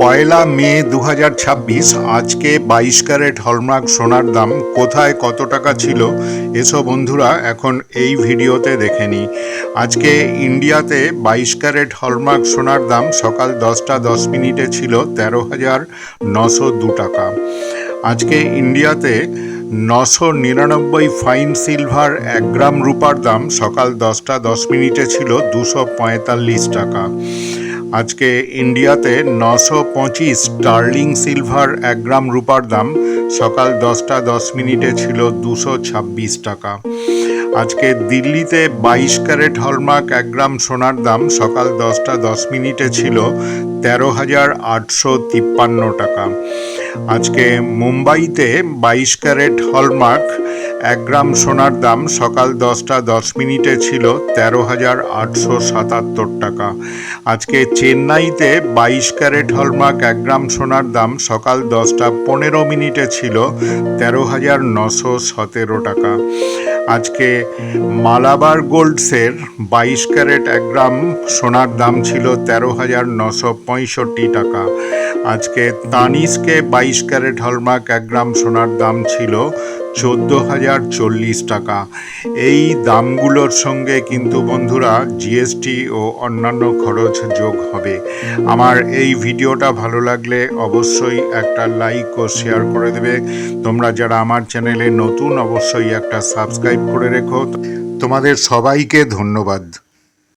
পয়লা মে 2026 আজকে 22 carat hallmark সোনার দাম কোথায় কত টাকা ছিল এসো বন্ধুরা এখন এই ভিডিওতে দেখে নিই। আজকে ইন্ডিয়াতে 22 ক্যারেট হলমার্ক সোনার দাম সকাল 10:10 ছিল 13,902 টাকা। আজকে ইন্ডিয়াতে 999 ফাইন সিলভার 1 গ্রাম রূপার দাম সকাল 10:10 ছিল 245 টাকা। আজকে ইন্ডিয়াতে 925 স্টার্লিং সিলভার 1 গ্রাম রূপার দাম সকাল 10:10 ছিল 226 টাকা। আজকে দিল্লিতে 22 ক্যারেট হলমার্ক 1 গ্রাম সোনার দাম সকাল 10:10 ছিল 13,853 টাকা। আজকে মুম্বাইতে 22 ক্যারেট হলমার্ক 1 গ্রাম সোনার দাম সকাল 10:10 ছিল 13,877 টাকা। আজকে চেন্নাইতে 22 ক্যারেট হলমার্ক 1 গ্রাম সোনার দাম সকাল 10:15 ছিল 13,917 টাকা। আজকে মালাবার গোল্ডসের 22 ক্যারেট 1 গ্রাম সোনার দাম ছিল 13,965 টাকা। আজকে তানিস্কে 22 ক্যারেট হলমার্ক 1 গ্রাম সোনার দাম ছিল 14,040 টাকা। এই দামগুলোর সঙ্গে কিন্তু বন্ধুরা জিএসটি ও অন্যান্য খরচ যোগ হবে। আমার এই ভিডিওটা ভালো লাগলে অবশ্যই একটা লাইক ও শেয়ার করে দেবে। তোমরা যারা আমার চ্যানেলে নতুন অবশ্যই একটা সাবস্ক্রাইব করে রেখো। তোমাদের সবাইকে ধন্যবাদ।